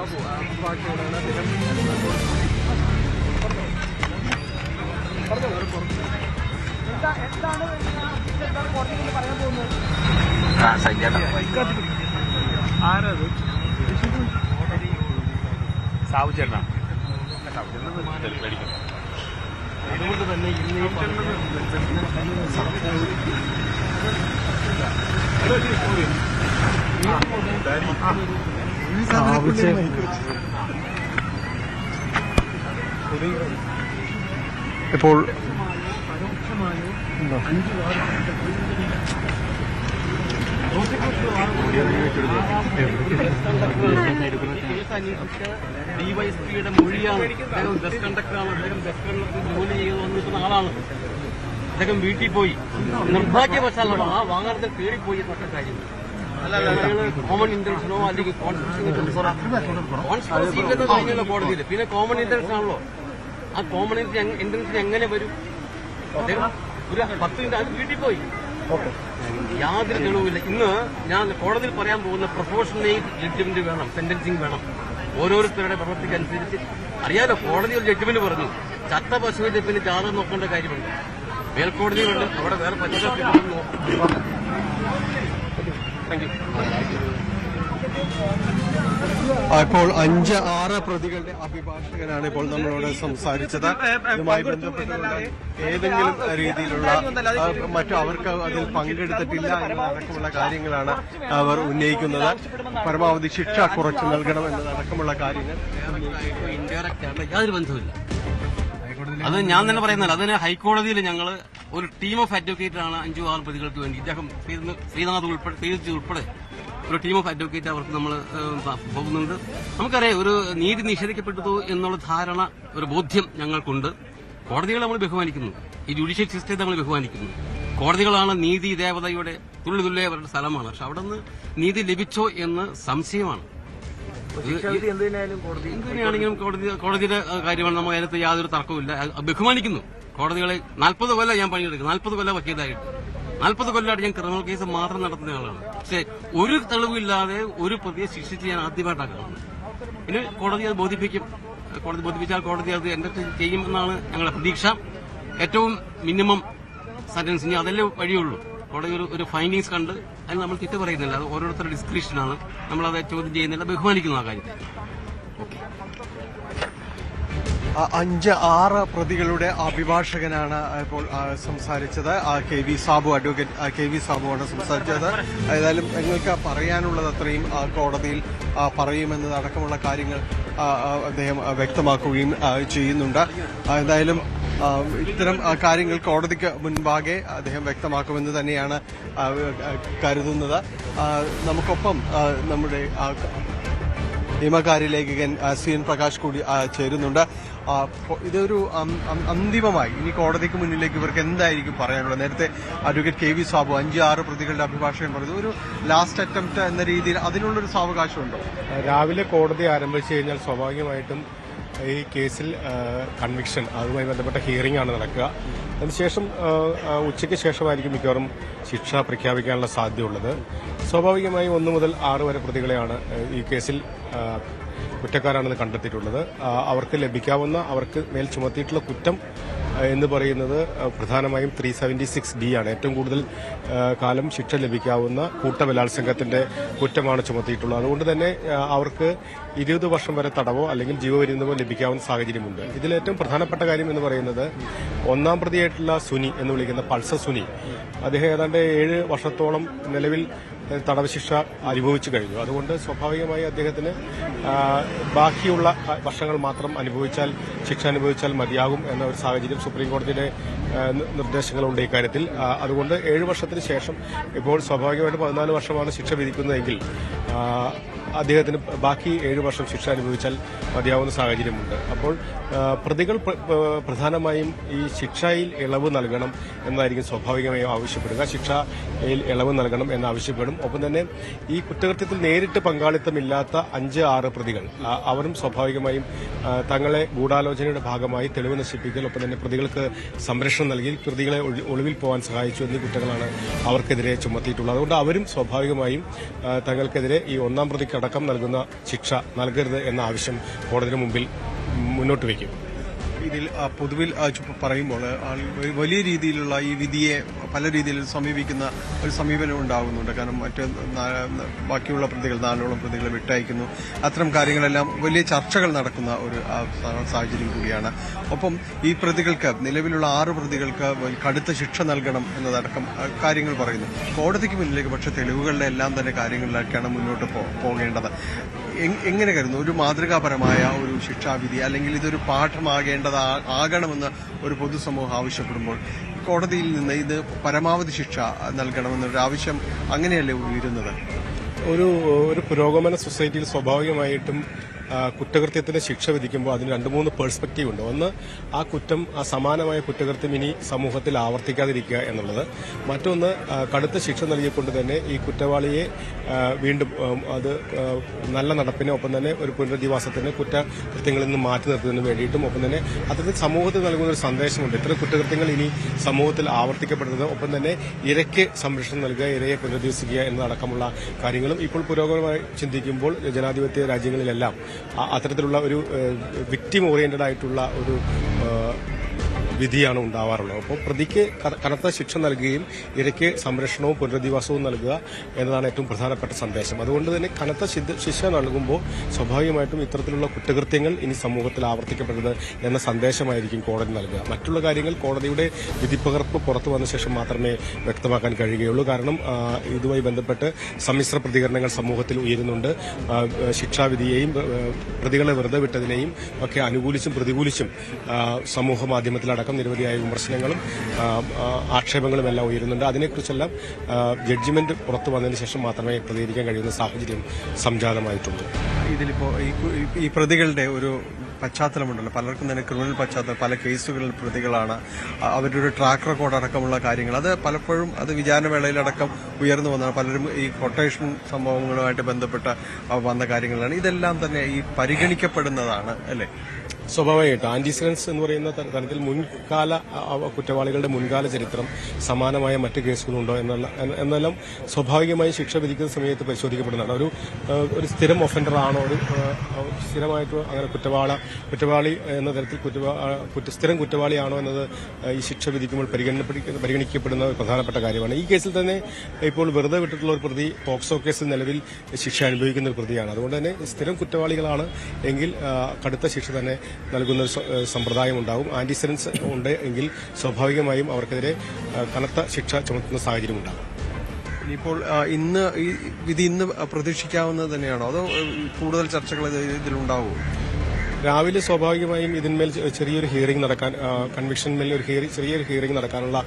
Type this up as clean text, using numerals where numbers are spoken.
സാബു അഭിഭാഷകനാണ്. അദ്ദേഹം ആരത് സാബു ചേട്ടനാണ്. അതുകൊണ്ട് തന്നെ ഇപ്പോൾ ഡിവൈഎസ്പിയുടെ മൊഴിയാണ്. അദ്ദേഹം ബസ് കണ്ടക്ടറാണ്. അദ്ദേഹം ബസ് കണ്ടക്ടർ ജോലി ചെയ്ത് വന്നിരിക്കുന്ന ആളാണ്. അദ്ദേഹം വീട്ടിൽ പോയി നിർഭാഗ്യവശാലാണ് ആ വാഹനത്തിൽ കയറിപ്പോയി എന്നൊക്കെ കാര്യം. കോമൺ ഇന്റൻഷനോ അല്ലെങ്കിൽ കോൺസ്പിറസി ഇല്ലെന്ന് കഴിഞ്ഞല്ലോ കോടതിയിൽ. പിന്നെ കോമൺ ഇന്റൻഷൻ ആണല്ലോ. ആ കോമൺ ഇന്റൻഷൻ എങ്ങനെ വരും? അദ്ദേഹം ഒരു 10 മിനിറ്റ് വീട്ടിൽ പോയി. യാതൊരു തെളിവില്ല. ഇന്ന് ഞാൻ കോടതിയിൽ പറയാൻ പോകുന്ന പ്രൊപ്പോർഷണേറ്റ് ജഡ്ജ്മെന്റ് വേണം, സെന്റൻസിങ് വേണം. ഓരോരുത്തരുടെ പ്രവൃത്തിക്കനുസരിച്ച് അറിയാലോ. കോടതി ഒരു ജഡ്ജ്മെന്റ് പറഞ്ഞു, ചത്ത പശുവിന്റെ പിന്നെ ജാതകം നോക്കേണ്ട കാര്യമുണ്ട്. മേൽക്കോടതിയുണ്ട്, അവിടെ വേറെ പശ്ചാത്തലം. ഇപ്പോൾ 5-6 പ്രതികളുടെ അഭിഭാഷകനാണ് ഇപ്പോൾ നമ്മളോട് സംസാരിച്ചത്. ഇതുമായി ബന്ധപ്പെട്ടുകൊണ്ട് ഏതെങ്കിലും രീതിയിലുള്ള മറ്റു അവർക്ക് അതിൽ പങ്കെടുത്തിട്ടില്ല എന്നതടക്കമുള്ള കാര്യങ്ങളാണ് അവർ ഉന്നയിക്കുന്നത്. പരമാവധി ശിക്ഷ കുറച്ച് നൽകണം എന്നതടക്കമുള്ള കാര്യങ്ങൾ യാതൊരു ബന്ധവുമില്ല. അത് ഞാൻ തന്നെ പറയുന്നില്ല. അതിന് ഹൈക്കോടതിയിൽ ഞങ്ങൾ ഒരു ടീം ഓഫ് അഡ്വക്കേറ്റാണ് 5-6 പ്രതികൾക്ക് വേണ്ടി. ഇദ്ദേഹം ശ്രീനാഥ് ഉൾപ്പെടെ ഒരു ടീം ഓഫ് അഡ്വക്കേറ്റ് അവർക്ക് നമ്മൾ പോകുന്നുണ്ട്. നമുക്കറിയാം, ഒരു നീതി നിഷേധിക്കപ്പെട്ടു എന്നുള്ള ധാരണ, ഒരു ബോധ്യം ഞങ്ങൾക്കുണ്ട്. കോടതികളെ നമ്മൾ ബഹുമാനിക്കുന്നു, ഈ ജുഡീഷ്യൽ സിസ്റ്റത്തെ നമ്മൾ ബഹുമാനിക്കുന്നു. കോടതികളാണ് നീതി ദേവതയുടെ തുള്ളിതുള്ളേ അവരുടെ സ്ഥലമാണ്. പക്ഷെ അവിടെ നിന്ന് നീതി ലഭിച്ചോ എന്ന് സംശയമാണ്. എന്തിനാണെങ്കിലും കോടതിയുടെ കാര്യമാണ്. നമ്മൾ അതിനകത്ത് യാതൊരു തർക്കവുമില്ല. ബഹുമാനിക്കുന്നു കോടതികളെ. 40 കൊല്ലം ഞാൻ പണിയെടുക്കും. 40 കൊല്ലം വക്കീലായിട്ട് 40 കൊല്ലമായിട്ട് ഞാൻ ക്രിമിനൽ കേസ് മാത്രം നടത്തുന്ന ആളാണ്. പക്ഷെ ഒരു തെളിവില്ലാതെ ഒരു പ്രതിയെ ശിക്ഷിച്ച് ഞാൻ ആദ്യമായിട്ടാണ് കാണുന്നത്. ഇനി കോടതി അത് ബോധിപ്പിക്കും. കോടതി ബോധിപ്പിച്ചാൽ കോടതി അത് എന്തൊക്കെ ചെയ്യുമെന്നാണ് ഞങ്ങളുടെ പ്രതീക്ഷ. ഏറ്റവും മിനിമം സെന്റൻസ്, ഇനി അതല്ലേ വഴിയുള്ളൂ. കോടതി ഒരു ഫൈൻഡിങ്സ് കണ്ട് അതിന് നമ്മൾ തെറ്റ് പറയുന്നില്ല. അത് ഓരോരുത്തരുടെ ഡിസ്ക്രിപ്ഷനാണ്. നമ്മളത് ചോദ്യം ചെയ്യുന്നില്ല, ബഹുമാനിക്കുന്നു ആ കാര്യത്തിൽ. 5-6 പ്രതികളുടെ അഭിഭാഷകനാണ് ഇപ്പോൾ സംസാരിച്ചത്. KV സാബു, അഡ്വക്കേറ്റ് KV സാബുവാണ് സംസാരിച്ചത്. ഏതായാലും നിങ്ങൾക്ക് പറയാനുള്ളത് അത്രയും കോടതിയിൽ പറയുമെന്നതടക്കമുള്ള കാര്യങ്ങൾ അദ്ദേഹം വ്യക്തമാക്കുകയും ചെയ്യുന്നുണ്ട്. എന്തായാലും ഇത്തരം കാര്യങ്ങൾ കോടതിക്ക് മുൻപാകെ അദ്ദേഹം വ്യക്തമാക്കുമെന്ന് തന്നെയാണ് കരുതുന്നത്. നമുക്കൊപ്പം നമ്മുടെ നിയമകാര്യ ലേഖകൻ CN പ്രകാശ് കൂടി ചേരുന്നുണ്ട്. ഇതൊരു അന്തിമമായി ഇനി കോടതിക്ക് മുന്നിലേക്ക് ഇവർക്ക് എന്തായിരിക്കും പറയാനുള്ളത്? നേരത്തെ അഡ്വക്കേറ്റ് KV സാബു 5-6 പ്രതികളുടെ അഭിഭാഷകൻ പറഞ്ഞത് ഒരു ലാസ്റ്റ് അറ്റംപ്റ്റ് എന്ന രീതിയിൽ അതിനുള്ളൊരു സാവകാശമുണ്ടോ? രാവിലെ കോടതി ആരംഭിച്ചു കഴിഞ്ഞാൽ സ്വാഭാവികമായിട്ടും ഈ കേസിൽ കൺവിക്ഷൻ, അതുമായി ബന്ധപ്പെട്ട ഹിയറിംഗ് ആണ് നടക്കുക. അതിനുശേഷം ഉച്ചയ്ക്ക് ശേഷമായിരിക്കും മിക്കവാറും ശിക്ഷ പ്രഖ്യാപിക്കാനുള്ള സാധ്യതയുള്ളത്. സ്വാഭാവികമായും 1 മുതൽ 6 വരെ പ്രതികളെയാണ് ഈ കേസിൽ കുറ്റക്കാരാണെന്ന് കണ്ടെത്തിയിട്ടുള്ളത്. അവർക്ക് ലഭിക്കാവുന്ന, അവർക്ക് മേൽ ചുമത്തിയിട്ടുള്ള കുറ്റം എന്ന് പറയുന്നത് പ്രധാനമായും 376D ആണ്. ഏറ്റവും കൂടുതൽ കാലം ശിക്ഷ ലഭിക്കാവുന്ന കൂട്ടബലാത്സംഗത്തിന്റെ കുറ്റമാണ് ചുമത്തിയിട്ടുള്ളത്. അതുകൊണ്ട് തന്നെ അവർക്ക് 20 വർഷം വരെ തടവോ അല്ലെങ്കിൽ ജീവപര്യന്തമോ ലഭിക്കാവുന്ന സാഹചര്യമുണ്ട്. ഇതിലേറ്റവും പ്രധാനപ്പെട്ട കാര്യം എന്ന് പറയുന്നത് 1-ാം പ്രതിയായിട്ടുള്ള സുനി എന്ന് വിളിക്കുന്ന പൾസർ സുനി, അദ്ദേഹം ഏതാണ്ട് 7 വർഷത്തോളം നിലവിൽ തടവ് ശിക്ഷ അനുഭവിച്ചു കഴിഞ്ഞു. അതുകൊണ്ട് സ്വാഭാവികമായി അദ്ദേഹത്തിന് ബാക്കിയുള്ള വർഷങ്ങൾ മാത്രം ശിക്ഷ അനുഭവിച്ചാൽ മതിയാകും എന്ന ഒരു സാഹചര്യം സുപ്രീംകോടതിയുടെ നിർദ്ദേശങ്ങളുണ്ട് ഇക്കാര്യത്തിൽ. അതുകൊണ്ട് 7 വർഷത്തിന് ശേഷം ഇപ്പോൾ സ്വാഭാവികമായിട്ട് 14 വർഷമാണ് ശിക്ഷ വിധിക്കുന്നതെങ്കിൽ അദ്ദേഹത്തിന് ബാക്കി 7 വർഷം ശിക്ഷ അനുഭവിച്ചാൽ മതിയാവുന്ന സാഹചര്യമുണ്ട്. അപ്പോൾ പ്രതികൾ പ്രധാനമായും ഈ ശിക്ഷയിൽ ഇളവ് നൽകണം എന്നായിരിക്കും സ്വാഭാവികമായും ആവശ്യപ്പെടുക. ശിക്ഷയിൽ ഇളവ് നൽകണം എന്നാവശ്യപ്പെടും. ഒപ്പം തന്നെ ഈ കുറ്റകൃത്യത്തിൽ നേരിട്ട് പങ്കാളിത്തമില്ലാത്ത 5-6 പ്രതികൾ അവരും സ്വാഭാവികമായും തങ്ങളെ ഗൂഢാലോചനയുടെ ഭാഗമായി തെളിവ് നശിപ്പിക്കൽ, ഒപ്പം തന്നെ പ്രതികൾക്ക് സംരക്ഷണം നൽകി പ്രതികളെ ഒളിവിൽ പോകാൻ സഹായിച്ചു എന്നീ കുറ്റങ്ങളാണ് അവർക്കെതിരെ ചുമത്തിയിട്ടുള്ളത്. അതുകൊണ്ട് അവരും സ്വാഭാവികമായും തങ്ങൾക്കെതിരെ ഈ 1-ാം പ്രതിക്ക് അടക്കം നൽകുന്ന ശിക്ഷ നൽകരുത് എന്ന ആവശ്യം കോടതിയുടെ മുമ്പിൽ മുന്നോട്ട് വയ്ക്കും. ഇതിൽ പൊതുവിൽ പറയുമ്പോൾ വലിയ രീതിയിലുള്ള ഈ വിധിയെ പല രീതിയിൽ സമീപിക്കുന്ന ഒരു സമീപനം ഉണ്ടാകുന്നുണ്ട്. കാരണം ബാക്കിയുള്ള പ്രതികൾ 4ഓളം പ്രതികളെ വിട്ടയക്കുന്നു. അത്തരം കാര്യങ്ങളെല്ലാം വലിയ ചർച്ചകൾ നടക്കുന്ന ഒരു സാഹചര്യം കൂടിയാണ്. ഒപ്പം ഈ പ്രതികൾക്ക് നിലവിലുള്ള 6 പ്രതികൾക്ക് കടുത്ത ശിക്ഷ നൽകണം എന്നതടക്കം കാര്യങ്ങൾ പറയുന്നു. കോടതിക്ക് മുന്നിലേക്ക് പക്ഷേ തെളിവുകളുടെ എല്ലാം തന്നെ കാര്യങ്ങളിലേക്കാണ് മുന്നോട്ട് പോകേണ്ടത്. എങ്ങനെ കരുതുന്നു ഒരു മാതൃകാപരമായ ഒരു ശിക്ഷാവിധി അല്ലെങ്കിൽ ഇതൊരു പാഠമാകേണ്ടതാകണമെന്ന് ഒരു പൊതുസമൂഹം ആവശ്യപ്പെടുമ്പോൾ കോടതിയിൽ നിന്ന് ഇത് പരമാവധി ശിക്ഷ നൽകണമെന്നൊരു ആവശ്യം അങ്ങനെയല്ലേ ഉയരുന്നത്? ഒരു പുരോഗമന സൊസൈറ്റിയിൽ സ്വാഭാവികമായിട്ടും കുറ്റകൃത്യത്തിന് ശിക്ഷ വിധിക്കുമ്പോൾ അതിന് 2-3 പേഴ്സ്പെക്റ്റീവ് ഉണ്ട്. ഒന്ന്, ആ കുറ്റം സമാനമായ കുറ്റകൃത്യം ഇനി സമൂഹത്തിൽ ആവർത്തിക്കാതിരിക്കുക എന്നുള്ളത്. മറ്റൊന്ന്, കടുത്ത ശിക്ഷ നൽകിക്കൊണ്ട് തന്നെ ഈ കുറ്റവാളിയെ വീണ്ടും അത് നല്ല നടപ്പിന് ഒപ്പം തന്നെ ഒരു പുനരധിവാസത്തിന് കുറ്റകൃത്യങ്ങളിൽ നിന്ന് മാറ്റി നിർത്തുന്നതിന് വേണ്ടിയിട്ടും ഒപ്പം തന്നെ അത്തരത്തിൽ സമൂഹത്തിൽ നൽകുന്ന ഒരു സന്ദേശമുണ്ട്. ഇത്തരം കുറ്റകൃത്യങ്ങൾ ഇനി സമൂഹത്തിൽ ആവർത്തിക്കപ്പെടുന്നത് ഒപ്പം തന്നെ ഇരയ്ക്ക് സംരക്ഷണം നൽകുക, ഇരയെ പുനരധിവസിക്കുക എന്നതടക്കമുള്ള കാര്യങ്ങളും ഇപ്പോൾ പുരോഗമനമായി ചിന്തിക്കുമ്പോൾ ജനാധിപത്യ രാജ്യങ്ങളിലെല്ലാം അത്തരത്തിലുള്ള ഒരു വിക്ടിം ഓറിയന്റഡ് ആയിട്ടുള്ള ഒരു വിധിയാണ് ഉണ്ടാവാറുള്ളത്. അപ്പോൾ പ്രതിക്ക് കനത്ത ശിക്ഷ നൽകുകയും ഇരയ്ക്ക് സംരക്ഷണവും പുനരധിവാസവും നൽകുക എന്നതാണ് ഏറ്റവും പ്രധാനപ്പെട്ട സന്ദേശം. അതുകൊണ്ട് തന്നെ കനത്ത ശിക്ഷ നൽകുമ്പോൾ സ്വാഭാവികമായിട്ടും ഇത്തരത്തിലുള്ള കുറ്റകൃത്യങ്ങൾ ഇനി സമൂഹത്തിൽ ആവർത്തിക്കപ്പെടരുത് എന്ന സന്ദേശമായിരിക്കും കോടതി നൽകുക. മറ്റുള്ള കാര്യങ്ങൾ കോടതിയുടെ വിധിപ്പകർപ്പ് പുറത്തു വന്ന ശേഷം മാത്രമേ വ്യക്തമാക്കാൻ കഴിയുകയുള്ളൂ. കാരണം ഇതുമായി ബന്ധപ്പെട്ട് സമ്മിശ്ര പ്രതികരണങ്ങൾ സമൂഹത്തിൽ ഉയരുന്നുണ്ട്. ശിക്ഷാവിധിയെയും പ്രതികളെ വെറുതെ വിട്ടതിനെയും ഒക്കെ അനുകൂലിച്ചും പ്രതികൂലിച്ചും സമൂഹ മാധ്യമത്തിലടക്കം നിരവധിയായ വിമർശനങ്ങളും ആക്ഷേപങ്ങളും എല്ലാം ഉയരുന്നുണ്ട്. അതിനെക്കുറിച്ചെല്ലാം ജഡ്ജിമെന്റ് പുറത്തു വന്നതിന് ശേഷം മാത്രമേ പ്രതികരിക്കാൻ കഴിയുന്ന സാഹചര്യം സംജാതമായിട്ടുള്ളൂ. ഇതിലിപ്പോ ഈ പ്രതികളുടെ ഒരു പശ്ചാത്തലമുണ്ടല്ലോ, പലർക്കും തന്നെ ക്രിമിനൽ പശ്ചാത്തലം, പല കേസുകളിൽ പ്രതികളാണ്, അവരുടെ ഒരു ട്രാക്ക് റെക്കോർഡ് അടക്കമുള്ള കാര്യങ്ങൾ അത് പലപ്പോഴും അത് വിചാരണവേളയിലടക്കം ഉയർന്നു വന്നതാണ്. പലരും ഈ കൊട്ടേഷൻ സംഭവങ്ങളുമായിട്ട് ബന്ധപ്പെട്ട വന്ന കാര്യങ്ങളാണ്. ഇതെല്ലാം തന്നെ ഈ പരിഗണിക്കപ്പെടുന്നതാണ് അല്ലേ? സ്വാഭാവികമായിട്ട് ആന്റിസിഡൻസ് എന്ന് പറയുന്ന തരത്തിൽ മുൻകാല കുറ്റവാളികളുടെ മുൻകാല ചരിത്രം സമാനമായ മറ്റ് കേസുകളുണ്ടോ എന്നെല്ലാം സ്വാഭാവികമായി ശിക്ഷ വിധിക്കുന്ന സമയത്ത് പരിശോധിക്കപ്പെടുന്നതാണ്. ഒരു സ്ഥിരം ഒഫൻഡർ ആണോ, ഒരു സ്ഥിരമായിട്ട് അങ്ങനെ കുറ്റവാളി എന്ന തരത്തിൽ സ്ഥിരം കുറ്റവാളിയാണോ എന്നത് ഈ ശിക്ഷ വിധിക്കുമ്പോൾ പരിഗണിക്കപ്പെടുന്ന ഒരു പ്രധാനപ്പെട്ട കാര്യമാണ്. ഈ കേസിൽ തന്നെ ഇപ്പോൾ വെറുതെ വിട്ടിട്ടുള്ള ഒരു പ്രതി പോക്സോ കേസിൽ നിലവിൽ ശിക്ഷ അനുഭവിക്കുന്ന ഒരു പ്രതിയാണ്. അതുകൊണ്ട് തന്നെ സ്ഥിരം കുറ്റവാളികളാണ് എങ്കിൽ കടുത്ത ശിക്ഷ തന്നെ നൽകുന്ന സമ്പ്രദായം ഉണ്ടാവും. ആന്റിസിഡൻസ് ഉണ്ട് എങ്കിൽ സ്വാഭാവികമായും അവർക്കെതിരെ കനത്ത ശിക്ഷ ചുമത്തുന്ന സാഹചര്യം ഉണ്ടാകും. ഇനിയിപ്പോൾ ഈ വിധി ഇന്ന് പ്രതീക്ഷിക്കാവുന്നത് തന്നെയാണോ, അതോ കൂടുതൽ ചർച്ചകൾ ഇതിലുണ്ടാവുമോ? രാവിലെ സ്വാഭാവികമായും ഇതിന്മേൽ ചെറിയൊരു ഹിയറിംഗ് നടക്കാൻ, കൺവിക്ഷൻമേൽ ചെറിയൊരു ഹിയറിംഗ് നടക്കാനുള്ള